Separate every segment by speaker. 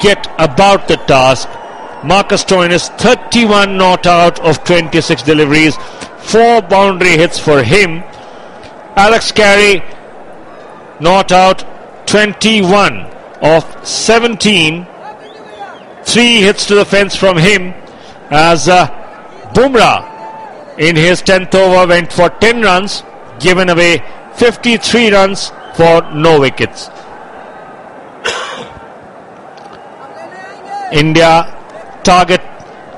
Speaker 1: get about the task. Marcus Stoinis, 31 not out of 26 deliveries, 4 boundary hits for him. Alex Carey not out, 21 of 17, 3 hits to the fence from him, as Bumrah in his 10th over went for 10 runs, given away 53 runs for no wickets. India target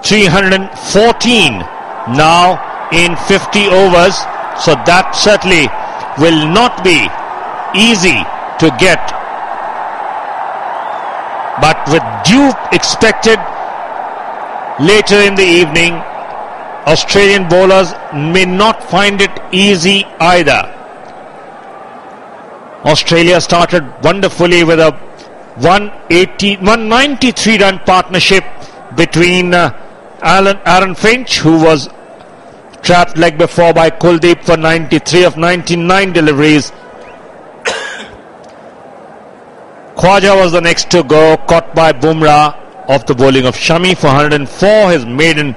Speaker 1: 314 now in 50 overs, so that certainly will not be easy to get, but with due expected later in the evening, Australian bowlers may not find it easy either. Australia started wonderfully with a 193 run partnership between Aaron Finch, who was trapped leg before by Kuldeep for 93 of 99 deliveries. Khwaja was the next to go, caught by Bumrah off the bowling of Shami for 104, his maiden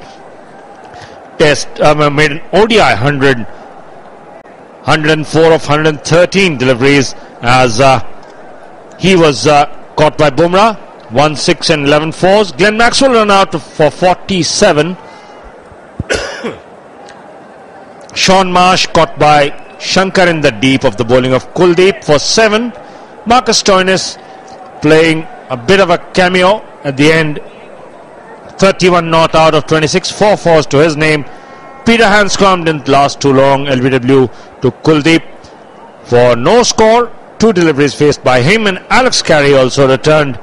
Speaker 1: maiden ODI 100, 104 of 113 deliveries, as he was caught by Bumrah, 1-6 and 11 fours. Glenn Maxwell ran out for 47. Sean Marsh caught by Shankar in the deep of the bowling of Kuldeep for 7. Marcus Stoinis playing a bit of a cameo at the end, 31 not out of 26, 4 fours to his name. Peter Hanscom didn't last too long, LBW to Kuldeep for no score, 2 deliveries faced by him, and Alex Carey also returned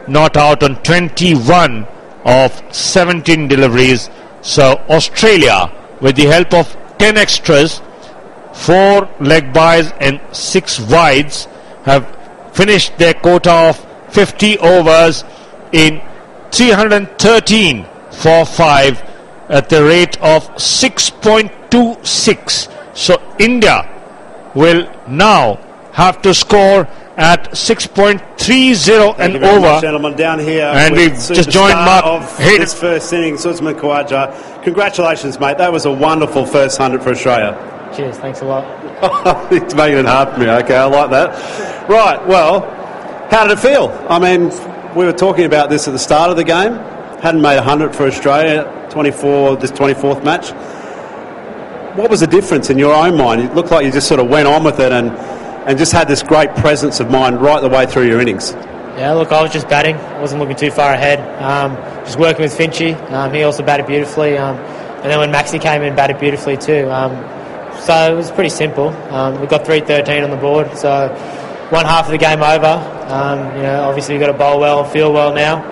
Speaker 1: not out on 21 of 17 deliveries. So Australia, with the help of 10 extras, 4 leg byes and 6 wides, have finished their quota of 50 overs in 313 for 5 at the rate of 6.26. So India will now have to score at 6.30 and over.
Speaker 2: Much, gentlemen, down here,
Speaker 1: and we've just joined Mark Hayden.
Speaker 2: This first innings, Usman Khawaja. Congratulations, mate. That was a wonderful first 100 for Australia.
Speaker 3: Cheers, thanks a lot.
Speaker 2: It's making it hard for me. Okay, I like that. Right, well, how did it feel? I mean, we were talking about this at the start of the game. Hadn't made 100 for Australia, this 24th match. What was the difference in your own mind? It looked like you just sort of went on with it and just had this great presence of mind right the way through your innings.
Speaker 3: Yeah, look, I was just batting. I wasn't looking too far ahead. Just working with Finchy. He also batted beautifully. And then when Maxi came in, batted beautifully too. So it was pretty simple. We got 313 on the board. So one half of the game over. Obviously we've got to bowl well and feel well now.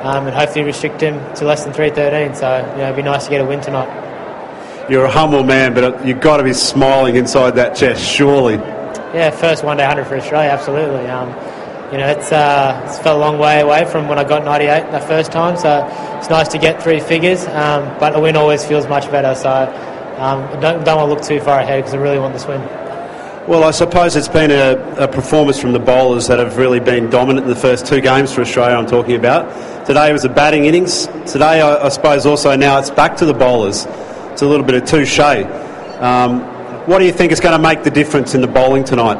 Speaker 3: And hopefully restrict him to less than 313. So, it'd be nice to get a win tonight.
Speaker 2: You're a humble man, but you've got to be smiling inside that chest, surely.
Speaker 3: Yeah, first one-day 100 for Australia, absolutely. It's felt a long way away from when I got 98 that first time, so it's nice to get 3 figures, but a win always feels much better, so don't want to look too far ahead because I really want this win.
Speaker 2: Well, I suppose it's been a performance from the bowlers that have really been dominant in the first 2 games for Australia I'm talking about. Today was a batting innings. Today, I suppose also now it's back to the bowlers. It's a little bit of touche. What do you think is going to make the difference in the bowling tonight?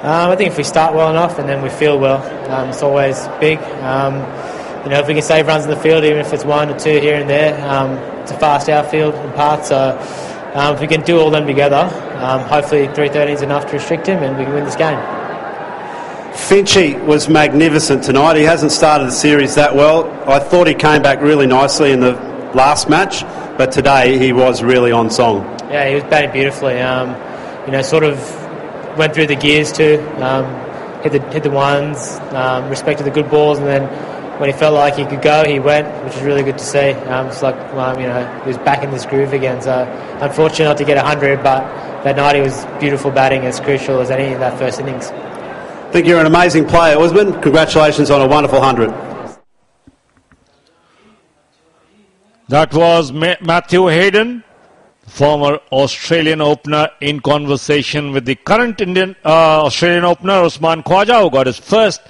Speaker 3: I think if we start well enough and then we feel well, it's always big. If we can save runs in the field, even if it's 1 or 2 here and there, it's a fast outfield in parts. So if we can do all them together, hopefully 313 is enough to restrict him and we can win this game.
Speaker 2: Finchy was magnificent tonight. He hasn't started the series that well. I thought he came back really nicely in the last match, but today he was really on song.
Speaker 3: Yeah, he was batting beautifully. Sort of went through the gears too. Hit the ones, respected the good balls, and then when he felt like he could go, he went, which is really good to see. It's like he was back in this groove again. So unfortunate not to get 100, but that night he was beautiful batting, as crucial as any in that first innings.
Speaker 2: I think you're an amazing player, Usman. Congratulations on a wonderful 100.
Speaker 1: That was Matthew Hayden, former Australian opener, in conversation with the current Australian opener, Usman Khawaja, who got his first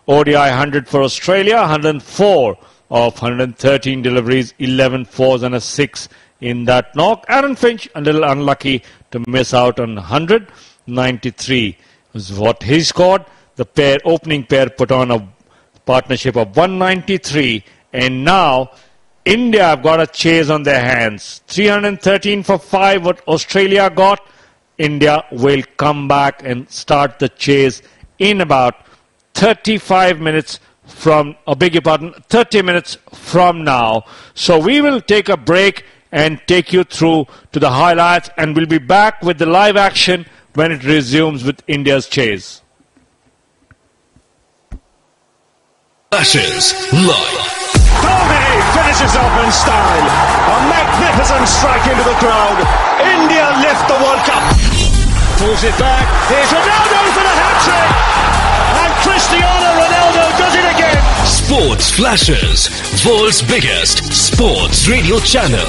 Speaker 1: ODI 100 for Australia, 104 of 113 deliveries, 11 fours and a 6 in that knock. Aaron Finch a little unlucky to miss out on 100. 93 was what he scored. The opening pair put on a partnership of 193, and now India have got a chase on their hands. 313 for 5 what Australia got. India will come back and start the chase in about 35 minutes from, 30 minutes from now. So we will take a break and take you through to the highlights, and we'll be back with the live action when it resumes with India's chase.
Speaker 4: Flashes live.
Speaker 5: Dhoni finishes off in style. A magnificent strike into the crowd. India lift the World Cup. Pulls it back. Here's Ronaldo for the hat-trick. And Cristiano Ronaldo does it again.
Speaker 4: Sports Flashes, world's biggest sports radio channel.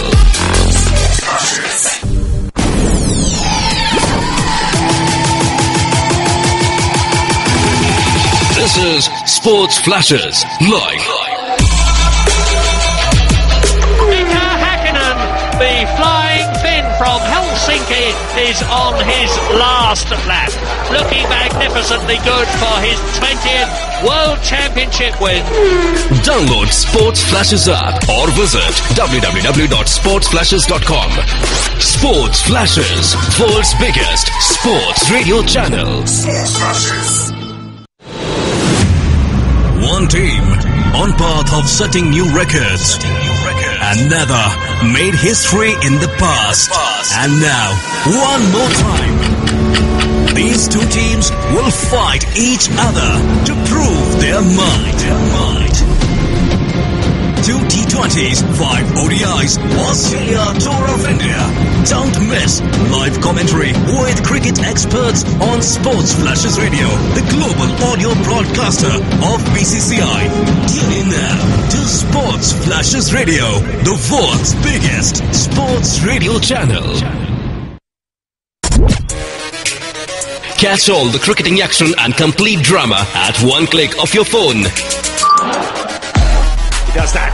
Speaker 4: This is Sports Flashes live.
Speaker 6: Shikhar Dhawan, the flying Finn from Helsinki, is on his last lap. Looking magnificently good for his 20th World Championship win.
Speaker 4: Download Sports Flashes app or visit www.sportsflashes.com. Sports Flashes, world's biggest sports radio channel. Sports Flashes. One team on path of setting new records. Another made history in the past. And now, one more time. These two teams will fight each other to prove their might. 2 T20s, 5 ODIs, Australia Tour of India. Don't miss live commentary with cricket experts on Sports Flashes Radio, the global audio broadcaster of BCCI. Tune in now to Sports Flashes Radio, the world's biggest sports radio channel. Catch all the cricketing action and complete drama at one click of your phone.
Speaker 5: Does that.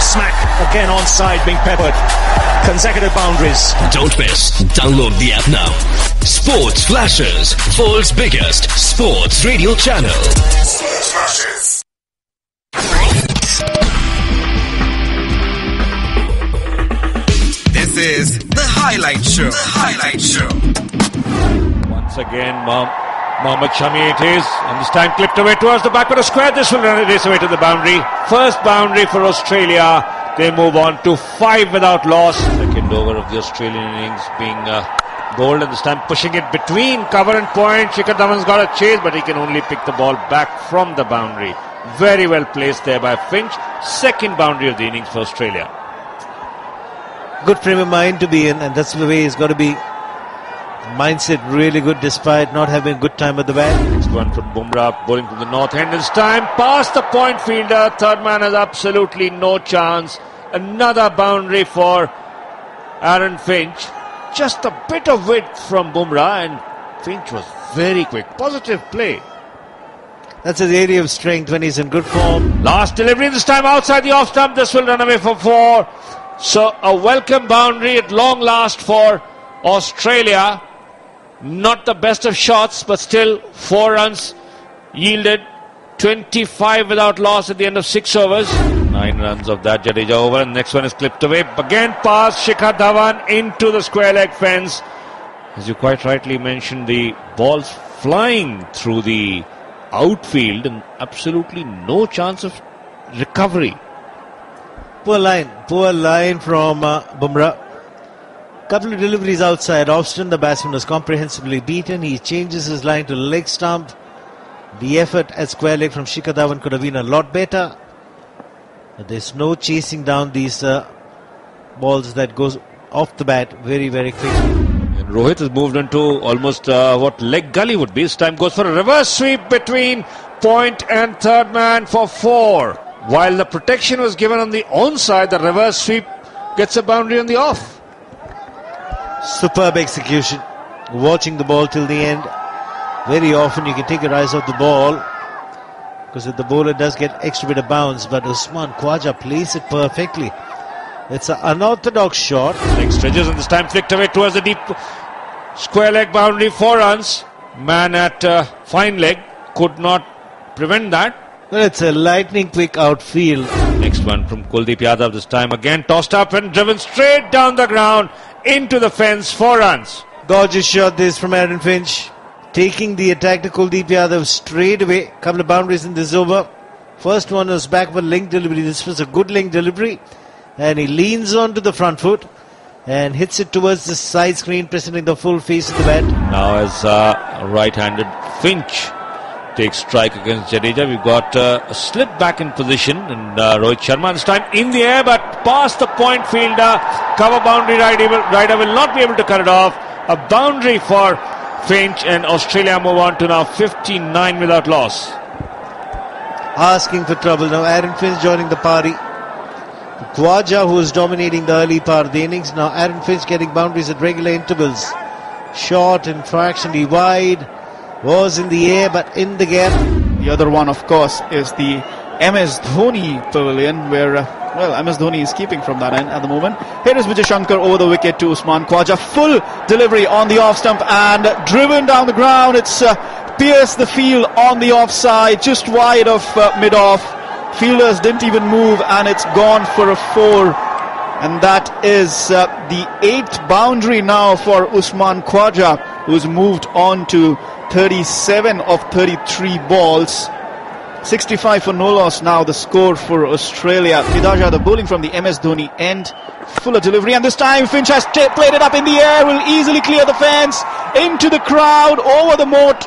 Speaker 5: Smack again onside being peppered. Consecutive boundaries.
Speaker 4: Don't miss. Download the app now. Sports Flashes, world's biggest sports radio channel. Sports Flashes.
Speaker 7: This is the highlight show.
Speaker 1: Once again, Mohammad Shami it is, and this time clipped away towards the back of the square. This will race away to the boundary. First boundary for Australia. They move on to 5 without loss. Second over of the Australian innings being bowled, and this time pushing it between cover and point. Shikhar Dhawan's got a chase, but he can only pick the ball back from the boundary. Very well placed there by Finch. Second boundary of the innings for Australia.
Speaker 8: Good frame of mind to be in, and that's the way he's got to be. Mindset really good despite not having a good time at the bat.
Speaker 1: Next one from Bumrah, bowling from the north end this time. Past the point fielder. Third man has absolutely no chance. Another boundary for Aaron Finch. Just a bit of width from Bumrah, and Finch was very quick. Positive play.
Speaker 8: That's his area of strength when he's in good form.
Speaker 1: Last delivery this time outside the off stump. This will run away for 4. So a welcome boundary at long last for Australia. Not the best of shots, but still 4 runs yielded. 25 without loss at the end of 6 overs. 9 runs of that Jadeja over, and next one is clipped away. Again past Shikhar Dhawan into the square leg fence. As you quite rightly mentioned, the ball's flying through the outfield and absolutely no chance of recovery.
Speaker 8: Poor line from Bumrah. Couple of deliveries outside. Austin, the batsman, was comprehensively beaten. He changes his line to leg stump. The effort at square leg from Shikhar Dhawan could have been a lot better. But there's no chasing down these balls that goes off the bat very, very quickly.
Speaker 1: And Rohit has moved into almost what leg gully would be. This time goes for a reverse sweep between point and third man for 4. While the protection was given on the onside, the reverse sweep gets a boundary on the off.
Speaker 8: Superb execution. Watching the ball till the end. Very often you can take your eyes off the ball because the bowler does get extra bit of bounce, but Usman Khwaja plays it perfectly. It's an unorthodox shot.
Speaker 1: Leg stretches and this time flicked away towards the deep square leg boundary, 4 runs. Man at fine leg could not prevent that.
Speaker 8: Well, it's a lightning quick outfield.
Speaker 1: Next one from Kuldeep Yadav, this time again tossed up and driven straight down the ground into the fence, 4 runs.
Speaker 8: Gorgeous shot this from Aaron Finch, taking the attack to Kuldeep Yadav straight away. Couple of boundaries in this over. First one was back for link delivery. This was a good link delivery, and he leans onto the front foot and hits it towards the side screen, presenting the full face of the bat.
Speaker 1: Now as right-handed Finch takes strike against Jadeja, we've got a slip back in position, and Rohit Sharma this time in the air, but past the point fielder. Cover boundary rider will not be able to cut it off. A boundary for Finch, and Australia move on to now 59 without loss.
Speaker 8: Asking for trouble now. Aaron Finch joining the party. Khwaja, who was dominating the early part of the innings. Now Aaron Finch getting boundaries at regular intervals. Short and fractionally wide. Was in the air but in the gap.
Speaker 9: The other one, of course, is the MS Dhoni pavilion, where MS Dhoni is keeping from that end at the moment. Here is Vijay Shankar over the wicket to Usman Khwaja. Full delivery on the off stump and driven down the ground. It's pierced the field on the offside, just wide of mid-off. Fielders didn't even move, and it's gone for a 4. And that is the 8th boundary now for Usman Khwaja, who's moved on to 37 of 33 balls. 65 for no loss now, the score for Australia. Kedarja, the bowling from the MS Dhoni end. Fuller delivery, and this time Finch has played it up in the air, will easily clear the fence, into the crowd, over the moat.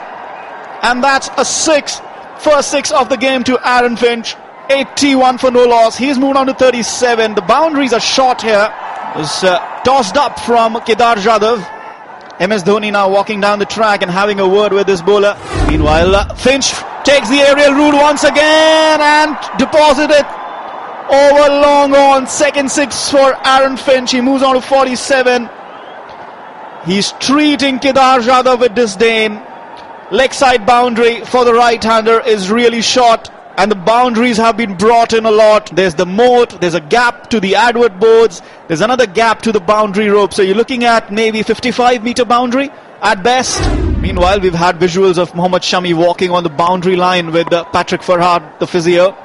Speaker 9: And that's a 6. First 6 of the game to Aaron Finch. 81 for no loss. He's moved on to 37. The boundaries are short here. It was tossed up from Kedar Jadhav. MS Dhoni now walking down the track and having a word with this bowler. Meanwhile, Finch takes the aerial route once again and deposits it over long on. Second 6 for Aaron Finch. He moves on to 47. He's treating Kedar Jadhav with disdain. Leg side boundary for the right-hander is really short, and the boundaries have been brought in a lot. There's the moat, there's a gap to the advert boards, there's another gap to the boundary rope. So you're looking at maybe 55-meter boundary at best. Meanwhile, we've had visuals of Mohammad Shami walking on the boundary line with Patrick Farhad, the physio,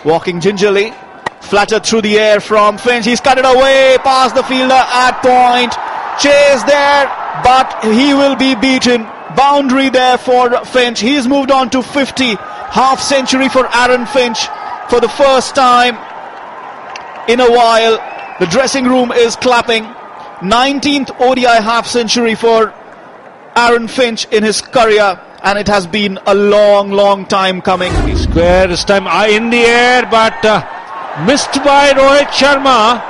Speaker 9: walking gingerly. Flattered through the air from Finch. He's cut it away past the fielder at point. Chase there, but he will be beaten. Boundary there for Finch. He's moved on to 50. Half century for Aaron Finch for the first time in a while. The dressing room is clapping. 19th ODI half century for Aaron Finch in his career, and it has been a long time coming.
Speaker 1: He squared this time in the air, but missed by Rohit Sharma.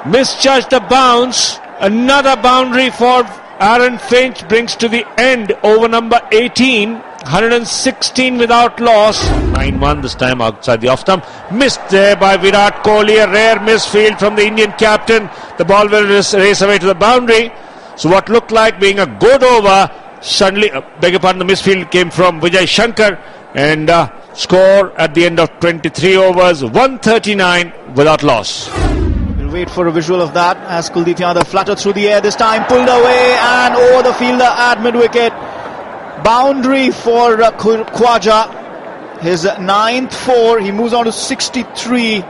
Speaker 1: Misjudged the bounce. Another boundary for Aaron Finch brings to the end over number 18. 116 without loss. 9-1 this time outside the off stump. Missed there by Virat Kohli. A rare misfield from the Indian captain. The ball will race away to the boundary. So what looked like being a good over, suddenly, beg your pardon, the misfield came from Vijay Shankar, and score at the end of 23 overs, 139 without loss.
Speaker 9: We'll wait for a visual of that as Kuldeep Yadav flattered through the air, this time pulled away and over the fielder at mid-wicket. Boundary for Khwaja, his 9th 4. He moves on to 63,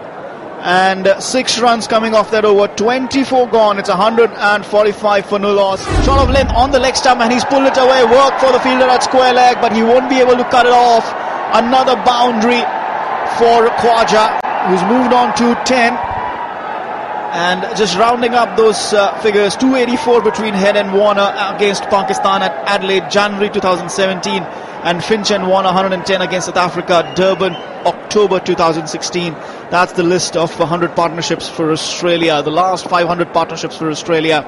Speaker 9: and 6 runs coming off that over. 24 gone. It's 145 for no loss. Shot of length on the leg stump, and he's pulled it away. Work for the fielder at square leg, but he won't be able to cut it off. Another boundary for Khwaja, who's moved on to 10. And just rounding up those figures, 284 between Head and Warner against Pakistan at Adelaide, January 2017, and Finch and Warner 110 against South Africa, Durban, October 2016. That's the list of 100 partnerships for Australia, the last 500 partnerships for Australia.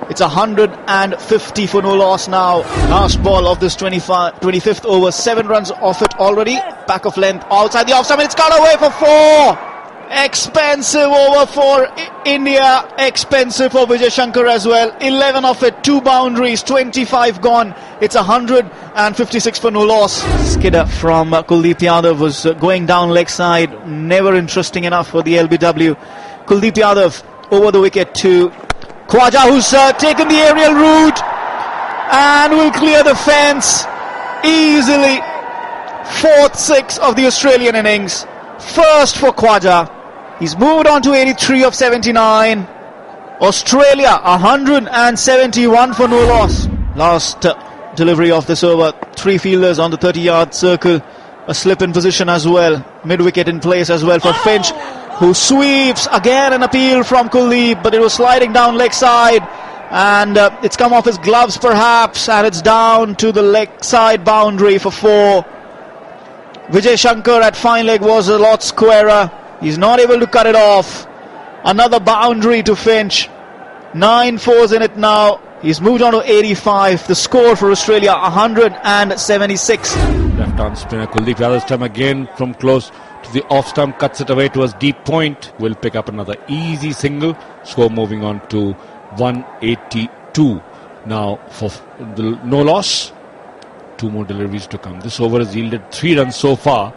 Speaker 9: It's 150 for no loss now. Last ball of this 25th over, 7 runs off it already. Back of length, outside the off stump, it's cut away for 4. Expensive over for India, expensive for Vijay Shankar as well. 11 of it, 2 boundaries, 25 gone. It's 156 for no loss. Skidder from Kuldeep Yadav was going down leg side, never interesting enough for the LBW. Kuldeep Yadav over the wicket to Khwaja, who's taken the aerial route and will clear the fence easily. 4th 6 of the Australian innings. First for Khwaja. He's moved on to 83 of 79. Australia 171 for no loss. Last delivery of this over. 3 fielders on the 30-yard circle. A slip in position as well. Mid-wicket in place as well for Finch, who sweeps. Again an appeal from Kuldeep, but it was sliding down leg side. And it's come off his gloves perhaps, and it's down to the leg side boundary for 4. Vijay Shankar at fine leg was a lot squarer. He's not able to cut it off. Another boundary to Finch. 9 fours in it now. He's moved on to 85. The score for Australia 176.
Speaker 1: Left arm spinner Kuldeep Yadav's time again from close to the off stump, cuts it away towards deep point. Will pick up another easy single. Score moving on to 182 now for the no loss. 2 more deliveries to come. This over has yielded 3 runs so far,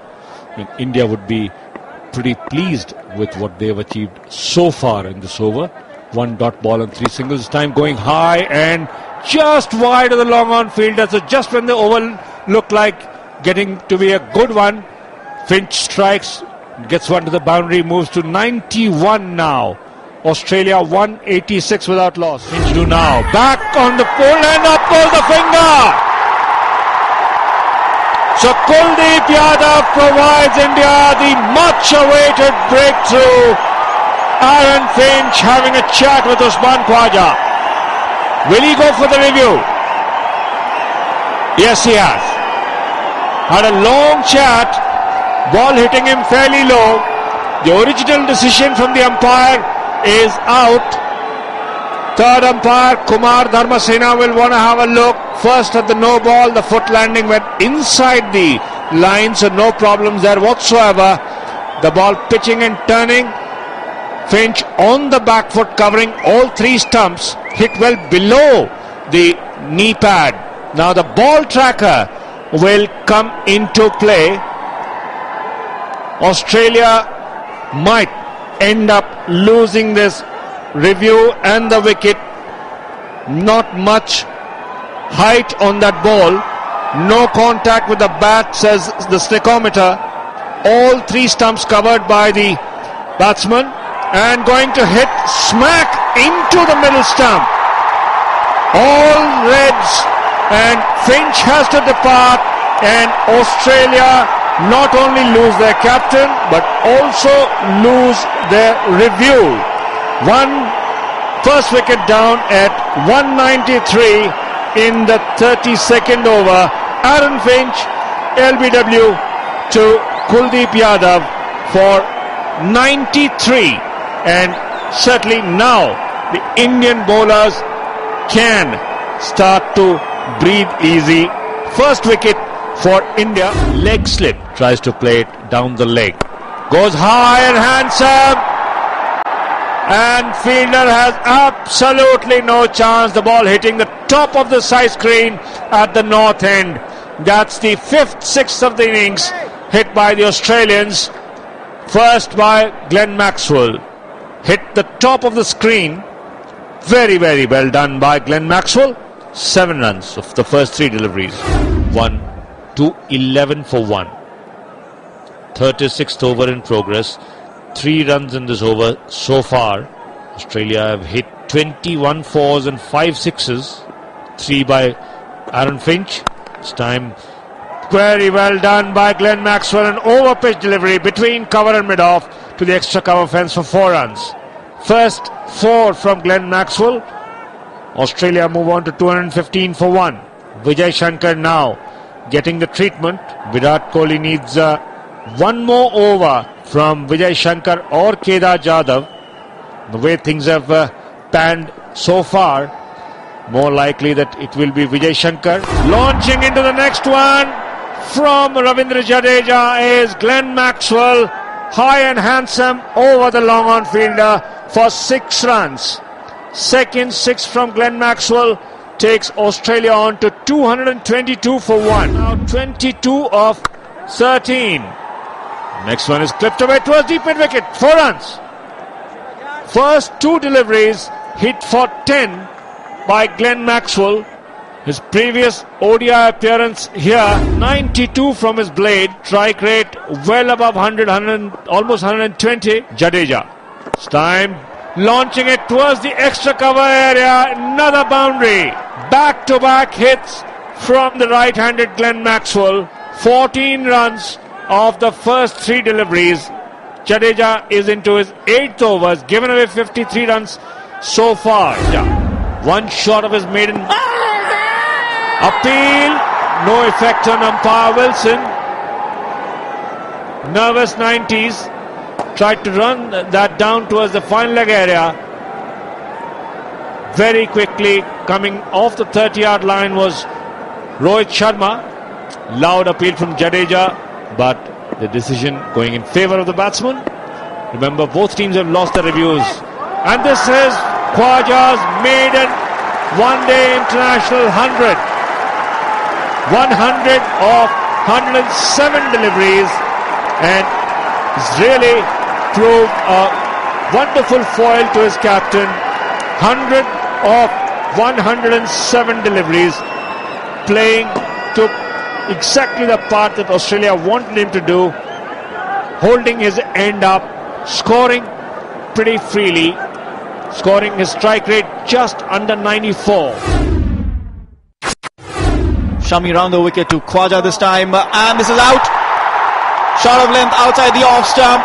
Speaker 1: and India would be pretty pleased with what they have achieved so far in this over. 1 dot ball and 3 singles. Time going high and just wide of the long on fielder. So just when the over looked like getting to be a good one, Finch strikes, gets one to the boundary, moves to 91 now. Australia 186 without loss. Finch do now. Back on the pole and up goes the finger. So Kuldeep Yadav provides India the much-awaited breakthrough. Aaron Finch having a chat with Usman Khwaja. Will he go for the review? Yes, he has. Had a long chat. Ball hitting him fairly low. The original decision from the umpire is out. Third umpire Kumar Dharmasena will want to have a look. First at the no ball, the foot landing went inside the line, so no problems there whatsoever. The ball pitching and turning. Finch on the back foot covering all 3 stumps, hit well below the knee pad. Now the ball tracker will come into play. Australia might end up losing this review and the wicket. Not much height on that ball. No contact with the bat, says the stichometer. All 3 stumps covered by the batsman, and going to hit smack into the middle stump. All reds, and Finch has to depart, and Australia not only lose their captain but also lose their review. First wicket down at 193 in the 32nd over. Aaron Finch, LBW to Kuldeep Yadav for 93, and certainly now the Indian bowlers can start to breathe easy. First wicket for India. Leg slip, tries to play it down the leg, goes high and handsome, and fielder has absolutely no chance. The ball hitting the top of the side screen at the north end. That's the 5th 6th of the innings hit by the Australians. First by Glenn Maxwell, hit the top of the screen. Very, very well done by Glenn Maxwell. 7 runs of the first 3 deliveries. 1 to 11 for 1. 36th over in progress. 3 runs in this over so far. Australia have hit 21 fours and 5 sixes. 3 by Aaron Finch. This time very well done by Glenn Maxwell. An over pitch delivery between cover and mid-off to the extra cover fence for 4 runs. First 4 from Glenn Maxwell. Australia move on to 215 for 1. Vijay Shankar now getting the treatment. Virat Kohli needs 1 more over from Vijay Shankar or Kedar Jadhav. The way things have panned so far, more likely that it will be Vijay Shankar. Launching into the next one from Ravindra Jadeja is Glenn Maxwell. high and handsome over the long on fielder for 6 runs. Second 6 from Glenn Maxwell takes Australia on to 222 for 1. Now 22 of 13. Next one is clipped away towards deep mid wicket. 4 runs. First 2 deliveries hit for 10 by Glenn Maxwell. His previous ODI appearance here, 92 from his blade. Strike rate well above 100, almost 120. Jadeja. It's time launching it towards the extra cover area. Another boundary. Back-to-back hits from the right-handed Glenn Maxwell. 14 runs of the first 3 deliveries. Jadeja is into his 8th overs, given away 53 runs so far. One shot of his maiden appeal, no effect on umpire Wilson. Nervous 90s, tried to run that down towards the final leg area. Very quickly coming off the 30-yard line was Rohit Sharma. Loud appeal from Jadeja, but the decision going in favour of the batsman. Remember, both teams have lost their reviews. And this is Khwaja's maiden one-day international 100. 100 of 107 deliveries, and it's really proved a wonderful foil to his captain. 100 of 107 deliveries, playing to exactly the part that Australia wanted him to do, holding his end up, scoring pretty freely, scoring his strike rate just under 94.
Speaker 9: Shami round the wicket to Khwaja this time, and this is out. Shot of length outside the off stump.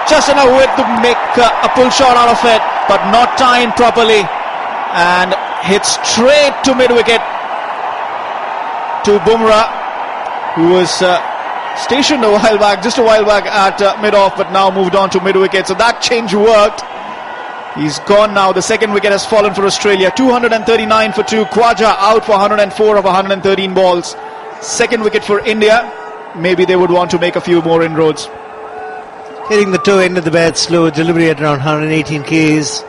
Speaker 9: Just enough width to make a pull shot out of it, but not timed properly, and hit straight to mid-wicket to Bumrah, who was stationed just a while back at mid-off, but now moved on to mid-wicket. So that change worked. He's gone now. The second wicket has fallen for Australia. 239 for 2. Khwaja out for 104 of 113 balls. Second wicket for India. Maybe they would want to make a few more inroads.
Speaker 8: Hitting the toe end of the bat, slow delivery at around 118 Ks.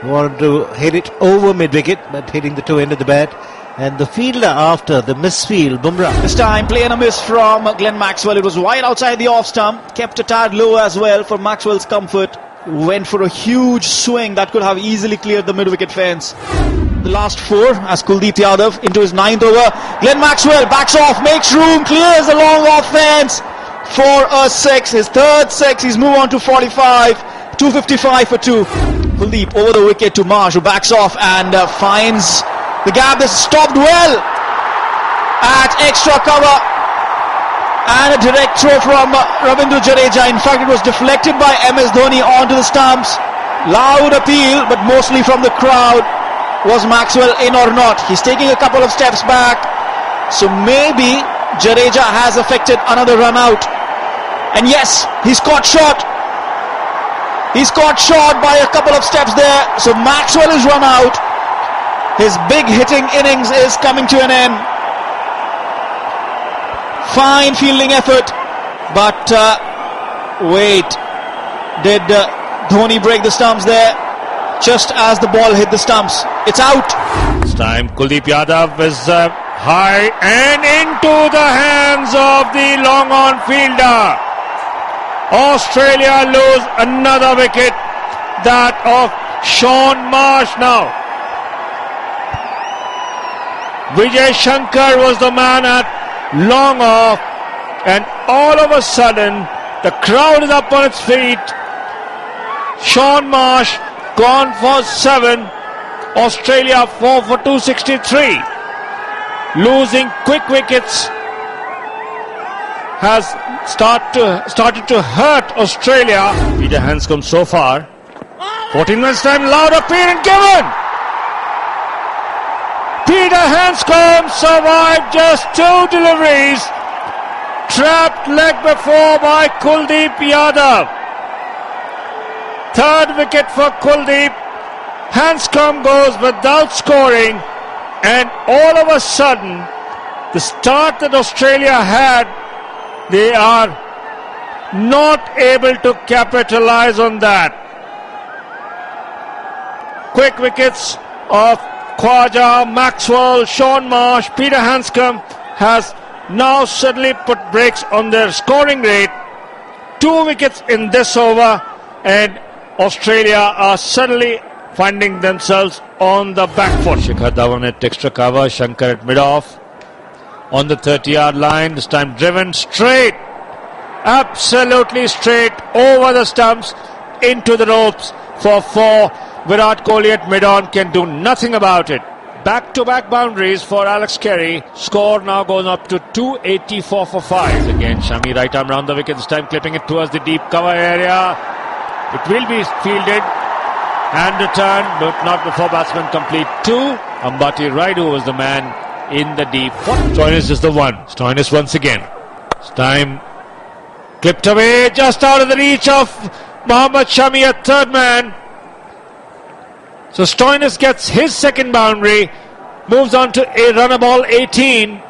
Speaker 8: Wanted to hit it over mid-wicket, but hitting the toe end of the bat. And the fielder after the misfield, Bumrah.
Speaker 9: This time, play and a miss from Glenn Maxwell. It was wide outside the off stump. Kept a tad low as well for Maxwell's comfort. Went for a huge swing that could have easily cleared the mid-wicket fence. The last 4 as Kuldeep Yadav into his 9th over. Glenn Maxwell backs off, makes room, clears the long off fence for a 6. His 3rd 6. He's moved on to 45. 255 for 2. Kuldeep over the wicket to Marsh, who backs off and finds the gap. This is stopped well at extra cover. And a direct throw from Ravindra Jadeja. In fact, it was deflected by MS Dhoni onto the stumps. Loud appeal, but mostly from the crowd. Was Maxwell in or not? He's taking a couple of steps back. So maybe Jadeja has affected another run out. And yes, he's caught short. He's caught short by a couple of steps there. So Maxwell is run out. His big hitting innings is coming to an end. Fine fielding effort, but wait, did Dhoni break the stumps there just as the ball hit the stumps? It's out.
Speaker 1: This time Kuldeep Yadav is high and into the hands of the long on fielder. Australia lose another wicket, that of Shaun Marsh now. Vijay Shankar was the man at long off, and all of a sudden the crowd is up on its feet. Shaun Marsh gone for 7. Australia 4 for 263. Losing quick wickets has started to hurt Australia. Peter Hanscom so far. 14 runs time, loud appeal and given. Peter Hanscom survived just 2 deliveries. Trapped leg before by Kuldeep Yadav. 3rd wicket for Kuldeep. Hanscom goes without scoring, and all of a sudden, the start that Australia had, they are not able to capitalize on that. Quick wickets of Khwaja, Maxwell, Sean Marsh, Peter Hanscom has now suddenly put brakes on their scoring rate. 2 wickets in this over, and Australia are suddenly finding themselves on the back foot. Shikhar Dhawan at extra cover, Shankar at mid-off. On the 30-yard line, this time driven straight, absolutely straight over the stumps into the ropes for 4. Virat Kohli at mid-on can do nothing about it. Back-to-back boundaries for Alex Carey. Score now goes up to 284 for 5. Again, Shami right arm round the wicket, this time clipping it towards the deep cover area. It will be fielded and returned, but not before batsman complete 2. Ambati Raidu was the man in the deep. Stoinis is the one. Stoinis once again. This time clipped away just out of the reach of Mohammad Shami, a third man. So Stoinis gets his second boundary, moves on to a runner ball 18.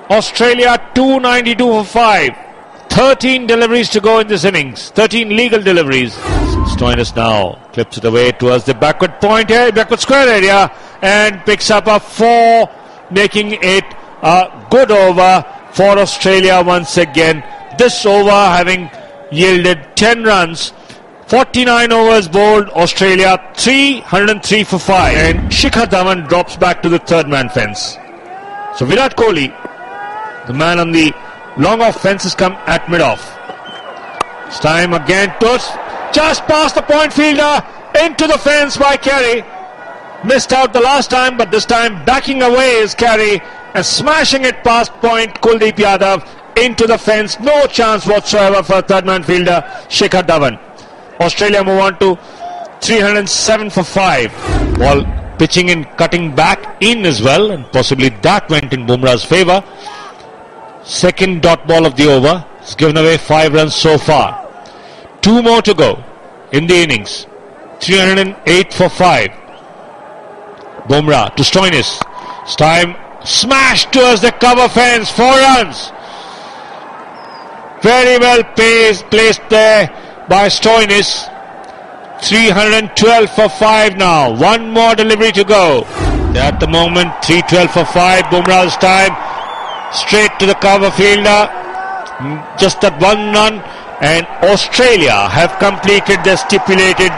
Speaker 1: Australia 292 for 5. 13 deliveries to go in this innings. 13 legal deliveries. Stoinis now clips it away towards the backward point here, backward square area, and picks up a 4, making it a good over for Australia once again. This over having yielded 10 runs. 49 overs bowled, Australia 303 for 5, and Shikhar Dhawan drops back to the third man fence. So Virat Kohli, the man on the long off fence, has come at mid-off. This time again towards just past the point fielder, into the fence by Carey. Missed out the last time, but this time backing away is Carey and smashing it past point Kuldeep Yadav into the fence. No chance whatsoever for third man fielder Shikhar Dhawan. Australia move on to 307 for 5. Ball pitching in, cutting back in as well, and possibly that went in Bumrah's favour. Second dot ball of the over. It's given away 5 runs so far. 2 more to go in the innings. 308 for 5. Bumrah to Stoinis. This time smashed towards the cover fence. 4 runs. Very well placed there by Stoinis. 312 for 5 now. 1 more delivery to go. At the moment, 312 for 5. Bumrah's time. Straight to the cover fielder. Just that 1 run. And Australia have completed their stipulated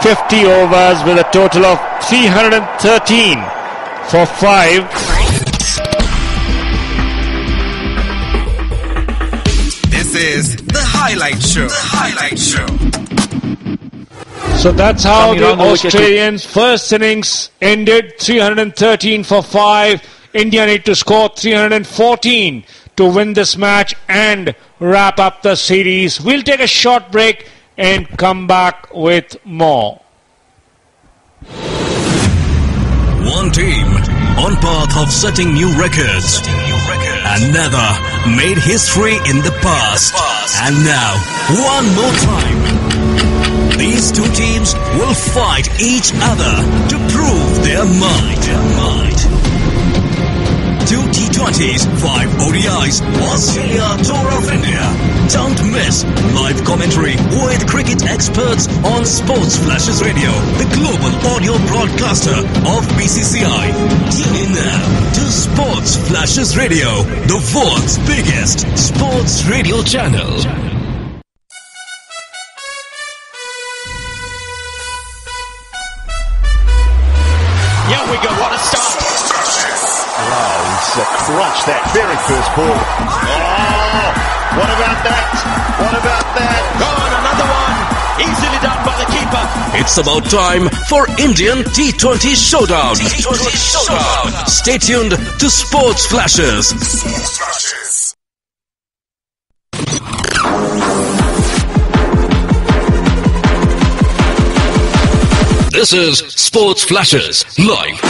Speaker 1: 50 overs with a total of 313 for 5.
Speaker 7: This is the highlight show. The highlight show.
Speaker 1: So that's how the Australians' first innings ended. 313 for 5. India need to score 314 to win this match and wrap up the series. We'll take a short break and come back with more.
Speaker 4: One team on path of setting new records. Another made history in the past. And now, one more time. These two teams will fight each other to prove their might. 2 T20s, 5 ODIs, Australia Tour of India. Don't miss live commentary with cricket experts on SportsFlashes Radio, the global audio broadcaster of BCCI. Tune in now to SportsFlashes Radio, the world's biggest sports radio channel.
Speaker 5: Here we go, what a start. Crunch that very first ball. Oh, what about that? What about that? Gone, another one. Easily done by the keeper.
Speaker 4: It's about time for Indian T20 Showdown. Stay tuned to Sports Flashes. This is Sports Flashes live.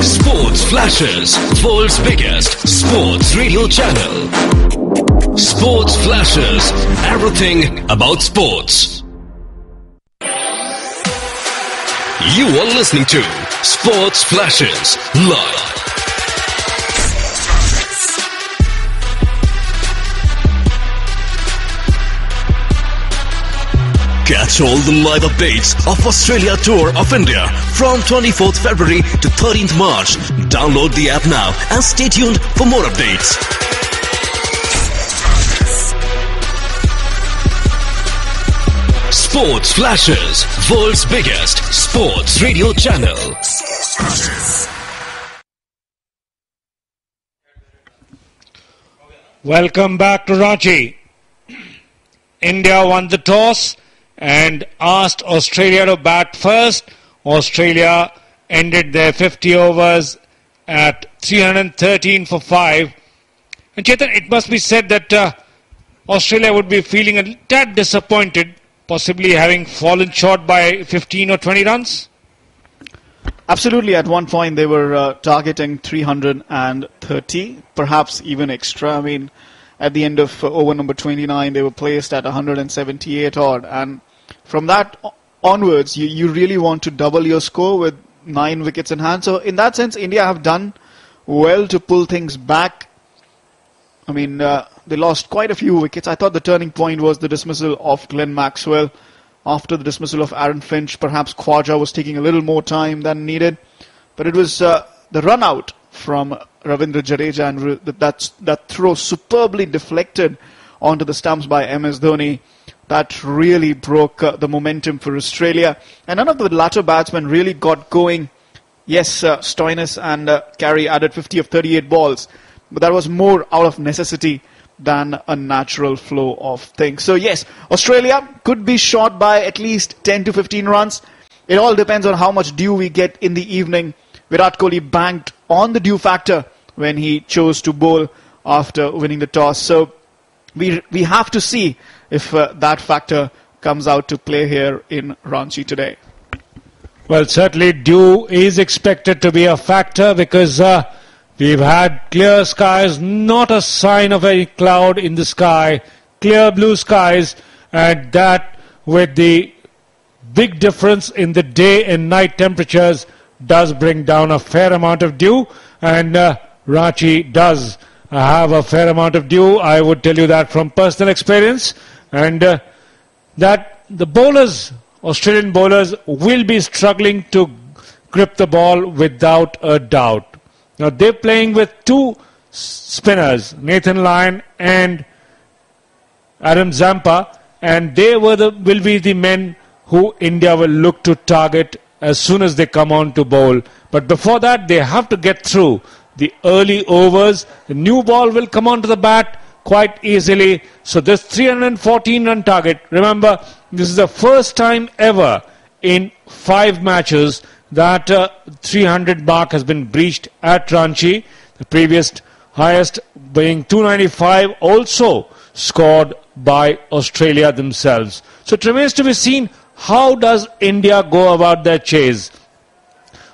Speaker 4: Sports Flashes, world's biggest sports radio channel. Sports Flashes, everything about sports. You are listening to Sports Flashes live. Catch all the live updates of Australia Tour of India from 24th February to 13th March. Download the app now and stay tuned for more updates. Sports Flashes, world's biggest sports radio channel.
Speaker 1: Welcome back to Ranchi. India won the toss and asked Australia to bat first. Australia ended their 50 overs at 313 for 5. And Chetan, it must be said that Australia would be feeling a tad disappointed, possibly having fallen short by 15 or 20 runs?
Speaker 9: Absolutely. At one point, they were targeting 330, perhaps even extra. I mean, at the end of over number 29, they were placed at 178 odd. And from that onwards, you really want to double your score with 9 wickets in hand. So in that sense, India have done well to pull things back. I mean, they lost quite a few wickets. I thought the turning point was the dismissal of Glenn Maxwell. After the dismissal of Aaron Finch, perhaps Khwaja was taking a little more time than needed. But it was the run out from Ravindra Jadeja and that throw superbly deflected onto the stumps by MS Dhoni that really broke the momentum for Australia. And none of the latter batsmen really got going. Yes, Stoinis and Carey added 50 of 38 balls, but that was more out of necessity than a natural flow of things. So yes, Australia could be short by at least 10 to 15 runs. It all depends on how much dew we get in the evening. Virat Kohli banked on the dew factor when he chose to bowl after winning the toss. So we have to see if that factor comes out to play here in Ranchi today.
Speaker 1: Well, certainly dew is expected to be a factor because we've had clear skies, not a sign of a cloud in the sky, clear blue skies, and that with the big difference in the day and night temperatures does bring down a fair amount of dew, and Ranchi does have a fair amount of dew. I would tell you that from personal experience, and that the bowlers, Australian bowlers, will be struggling to grip the ball without a doubt. Now they're playing with 2 spinners, Nathan Lyon and Adam Zampa, and they will be the men who India will look to target as soon as they come on to bowl. But before that, they have to get through the early overs. The new ball will come onto the bat quite easily. So this 314 run target, remember, this is the first time ever in 5 matches that 300 mark has been breached at Ranchi. The previous highest being 295, also scored by Australia themselves. So it remains to be seen, how does India go about their chase?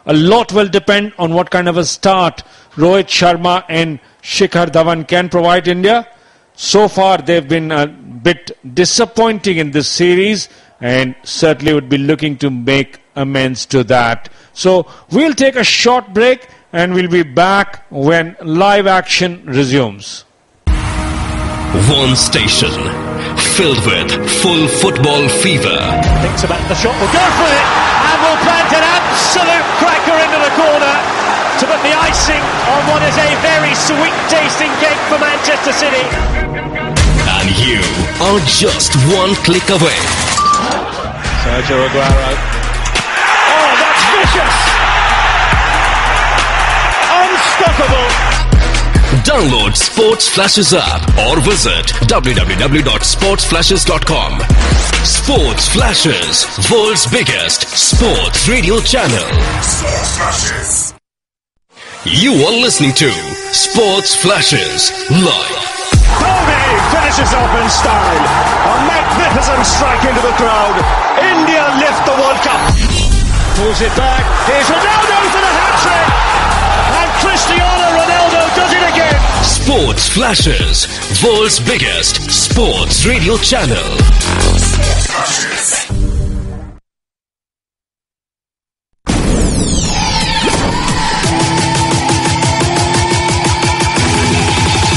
Speaker 1: A lot will depend on what kind of a start Rohit Sharma and Shikhar Dhawan can provide India. So far they've been a bit disappointing in this series and certainly would be looking to make amends to that. So we'll take a short break and we'll be back when live action resumes.
Speaker 4: One station filled with full football fever.
Speaker 6: Thinks about the shot, will go for it and will plant an absolute cracker into the corner to put the icing on what is a very sweet tasting cake for Manchester City.
Speaker 4: And you are just one click away.
Speaker 5: Sergio Aguero. Oh, that's vicious! Unstoppable!
Speaker 4: Download Sports Flashes app or visit www.sportsflashes.com. Sports Flashes, world's biggest sports radio channel. Sports Flashes. You are listening to Sports Flashes live.
Speaker 5: ODI finishes off in style. A magnificent strike into the crowd. India lift the World Cup. Pulls it back. Here's Ronaldo for the hat-trick. And Cristiano Ronaldo does it again.
Speaker 4: Sports Flashes, world's biggest sports radio channel. Sports Flashes.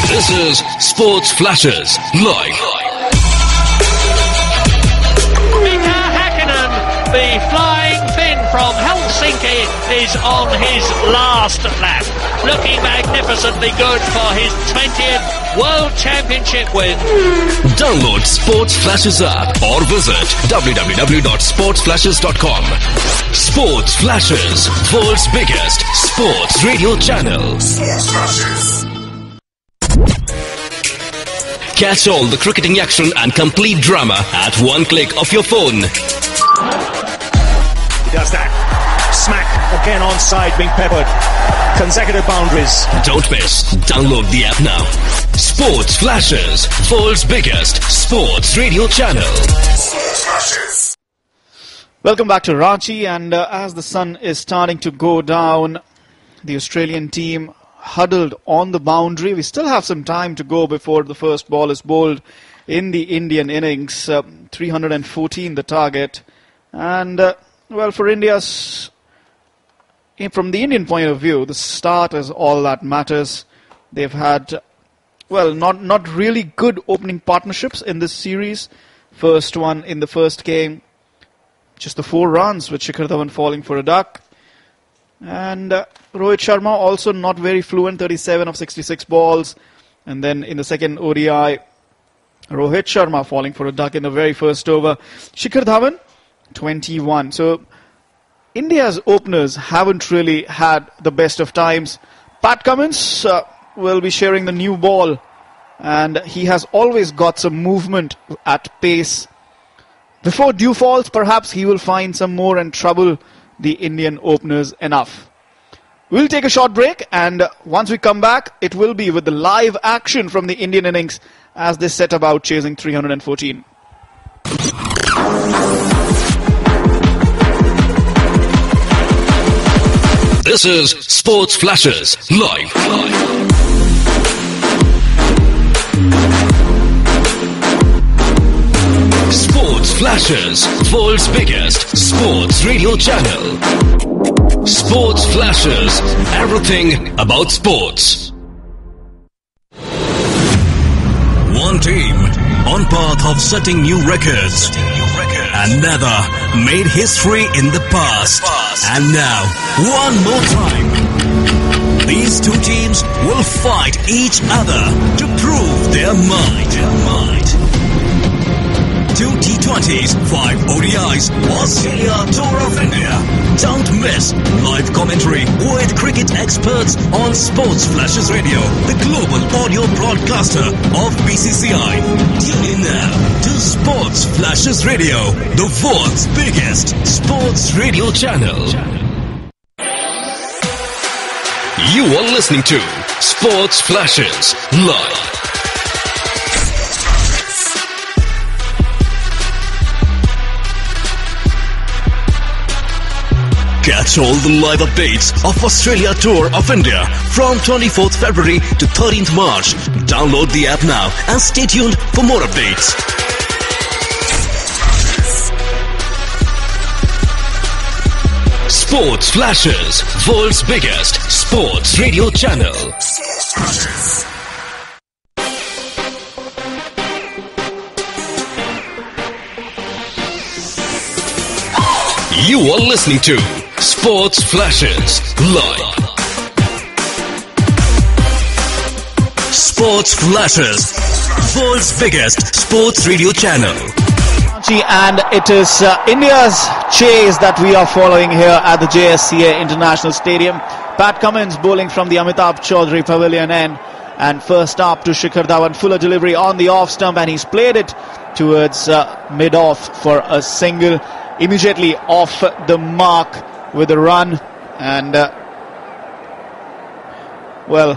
Speaker 4: This is Sports Flashes live.
Speaker 6: the flying Finn from Helsinki, is on his last lap. Looking magnificently good for his 20th World Championship win.
Speaker 4: Download Sports Flashes app or visit www.sportsflashes.com. Sports Flashes, world's biggest sports radio channel.
Speaker 7: Sports Flashes.
Speaker 4: Catch all the cricketing action and complete drama at one click of your phone.
Speaker 5: He does that. Smack again onside, being peppered. Consecutive boundaries.
Speaker 4: Don't miss. Download the app now. Sports Flashes, world's biggest sports radio channel.
Speaker 7: Sports Flashes.
Speaker 9: Welcome back to Ranchi, and as the sun is starting to go down, the Australian team huddled on the boundary. We still have some time to go before the first ball is bowled in the Indian innings. 314 the target, and well, for India's, from the Indian point of view, the start is all that matters. They've had, well, not really good opening partnerships in this series. First one in the first game, just the 4 runs with Shikhar Dhawan falling for a duck. And Rohit Sharma also not very fluent, 37 of 66 balls. And then in the second ODI, Rohit Sharma falling for a duck in the very first over. Shikhar Dhawan, 21. So India's openers haven't really had the best of times. Pat Cummins will be sharing the new ball, and he has always got some movement at pace. Before dew falls, perhaps he will find some more and trouble the Indian openers enough. We'll take a short break, and once we come back, it will be with the live action from the Indian innings as they set about chasing 314.
Speaker 4: This is Sports Flashes live. Sports Flashes, world's biggest sports radio channel. Sports Flashes, everything about sports. One team on path of setting new records. Another made history in the past. And now, one more time. These two teams will fight each other to prove their might. 2 T20s, 5 ODIs, Australia Tour of India. Don't miss live commentary with cricket experts on Sports Flashes Radio, the global audio broadcaster of BCCI. Tune in now to Sports Flashes Radio, the world's biggest sports radio channel. You are listening to Sports Flashes live. Catch all the live updates of Australia Tour of India from 24th February to 13th March. Download the app now and stay tuned for more updates. Sports Flashes, world's biggest sports radio channel. You are listening to Sports Flashes live. Sports Flashes, world's biggest sports radio channel.
Speaker 9: And it is India's chase that we are following here at the JSCA International Stadium. Pat Cummins bowling from the Amitabh Chaudhary Pavilion end. And first up to Shikhar Dhawan, fuller delivery on the off stump, and he's played it towards mid-off for a single. Immediately off the mark with a run. And well,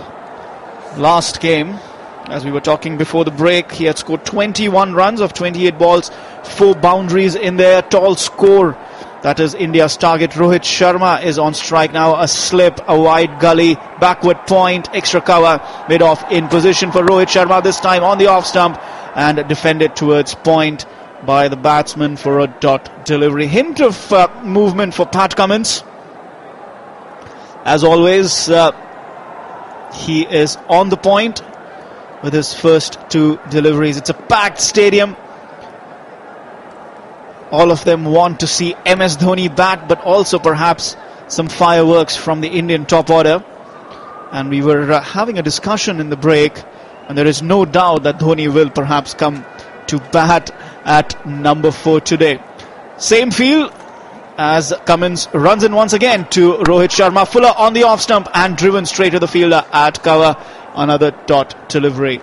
Speaker 9: last game, as we were talking before the break, he had scored 21 runs of 28 balls, 4 boundaries in there. Tall score. That is India's target. Rohit Sharma is on strike now. A slip, a wide gully, backward point, extra cover, mid-off in position for Rohit Sharma this time on the off stump, and defended towards point by the batsman for a dot delivery. Hint of movement for Pat Cummins. As always, he is on the point with his first 2 deliveries. It's a packed stadium. all of them want to see MS Dhoni bat, but also perhaps some fireworks from the Indian top order. And we were having a discussion in the break, and there is no doubt that Dhoni will perhaps come to bat at number 4 today. Same field as Cummins runs in once again to Rohit Sharma. Fuller on the off stump and driven straight to the fielder at cover. Another dot delivery.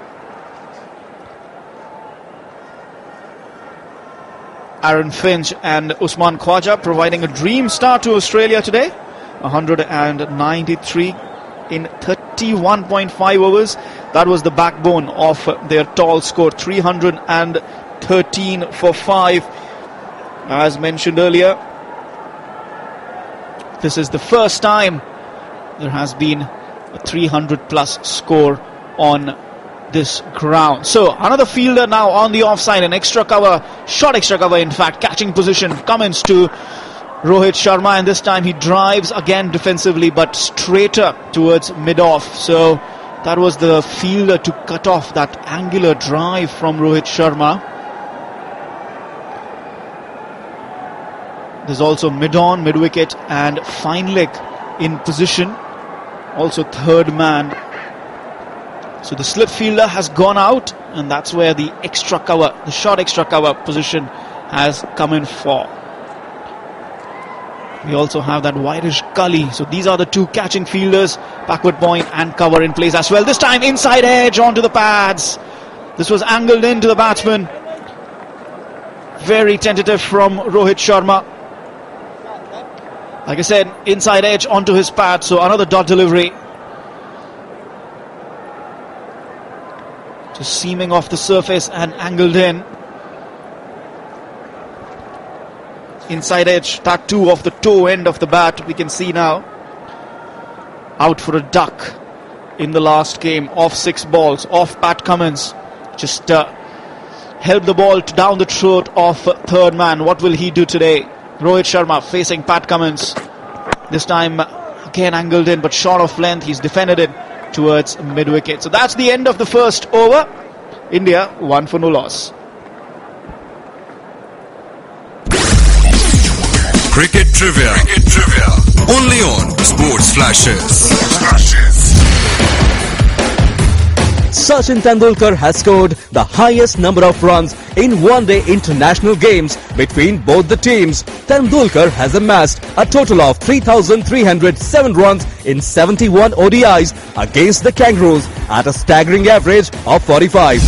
Speaker 9: Aaron Finch and Usman Khwaja providing a dream start to Australia today. 193 in 31.5 overs. That was the backbone of their tall score. 313 for 5. As mentioned earlier, this is the first time there has been a 300 plus score on this ground. So another fielder now on the offside, an extra cover, short extra cover in fact, catching position. Cummins to Rohit Sharma, and this time he drives again defensively but straighter towards mid-off. So that was the fielder to cut off that angular drive from Rohit Sharma. There's also mid-on, mid-wicket and fine leg in position. Also third man. So the slip fielder has gone out, and that's where the extra cover, the short extra cover position has come in for. We also have that whitish gully. So these are the two catching fielders. Backward point and cover in place as well. This time inside edge onto the pads. This was angled into the batsman. Very tentative from Rohit Sharma. Like I said, inside edge onto his pad. So another dot delivery. Just seaming off the surface and angled in. Inside edge, that too of the toe end of the bat, we can see now. Out for a duck in the last game, off 6 balls, off Pat Cummins. Just held the ball down the throat of third man. What will he do today? Rohit Sharma facing Pat Cummins. This time again angled in, but short of length. He's defended it towards mid-wicket. So that's the end of the first over. India 1 for no loss.
Speaker 7: Cricket Trivia. Only on Sports Flashes.
Speaker 10: Sachin Tendulkar has scored the highest number of runs in one-day international games between both the teams. Tendulkar has amassed a total of 3,307 runs in 71 ODIs against the Kangaroos at a staggering average of 45.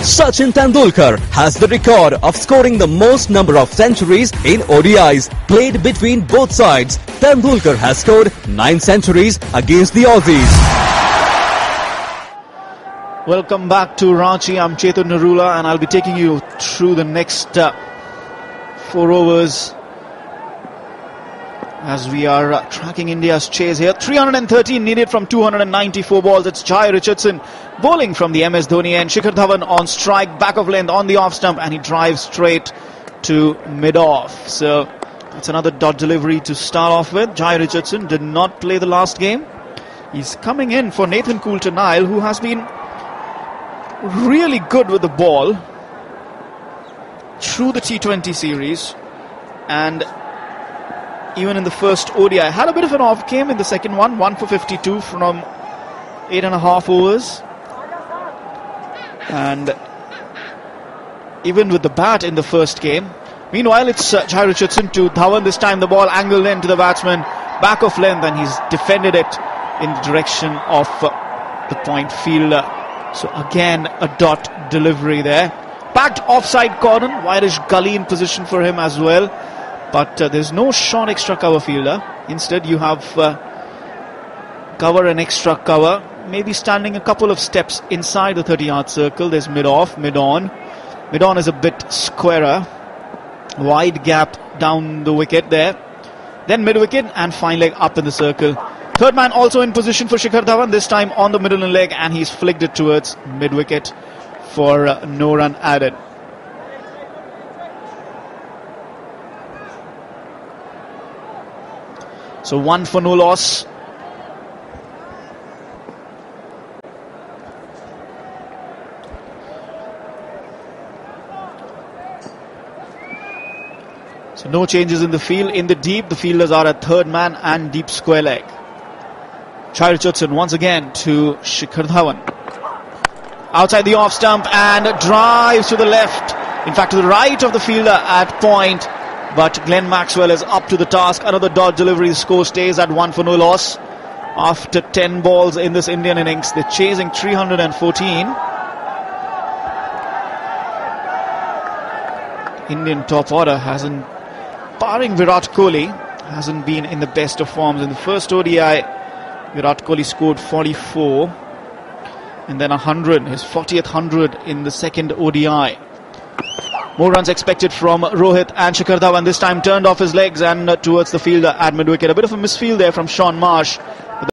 Speaker 10: Sachin Tendulkar has the record of scoring the most number of centuries in ODIs played between both sides. Tendulkar has scored 9 centuries against the Aussies.
Speaker 9: Welcome back to Ranchi. I'm Chetan Narula and I'll be taking you through the next 4 overs as we are tracking India's chase here. 313 needed from 294 balls. It's Jai Richardson bowling from the MS Dhoni end. Shikhar Dhawan on strike, back of length on the off stump, and he drives straight to mid-off. So that's another dot delivery to start off with. Jai Richardson did not play the last game. He's coming in for Nathan Coulter-Nile, who has been really good with the ball through the T20 series, and even in the first ODI had a bit of an off game in the second one. 1 for 52 from 8.5 overs, and even with the bat in the first game. Meanwhile, it's Jai Richardson to Dhawan. This time the ball angled into the batsman, back of length, and he's defended it in the direction of the point fielder. So again a dot delivery there. Backed offside corner, whitish gully in position for him as well. But there's no short extra cover fielder. Instead you have cover and extra cover. Maybe standing a couple of steps inside the 30-yard circle. There's mid-off, mid-on. Mid-on is a bit squarer. Wide gap down the wicket there. Then mid-wicket and fine leg up in the circle. Third man also in position for Shikhar Dhawan, this time on the middle leg, and he's flicked it towards mid-wicket for no run added. So 1 for no loss. So no changes in the field. In the deep, the fielders are at third man and deep square leg. Chai Richardson once again to Shikhar Dhawan. Outside the off stump and drives to the left. In fact, to the right of the fielder at point. But Glenn Maxwell is up to the task. Another dot delivery. The score stays at 1 for no loss. After 10 balls in this Indian innings, they're chasing 314. Indian top order hasn't, barring Virat Kohli, hasn't been in the best of forms. In the first ODI, Virat Kohli scored 44 and then 100, his 40th 100 in the second ODI. More runs expected from Rohit, and Shikhar Dhawan this time turned off his legs and towards the fielder at mid-wicket. A bit of a misfield there from Shaun Marsh.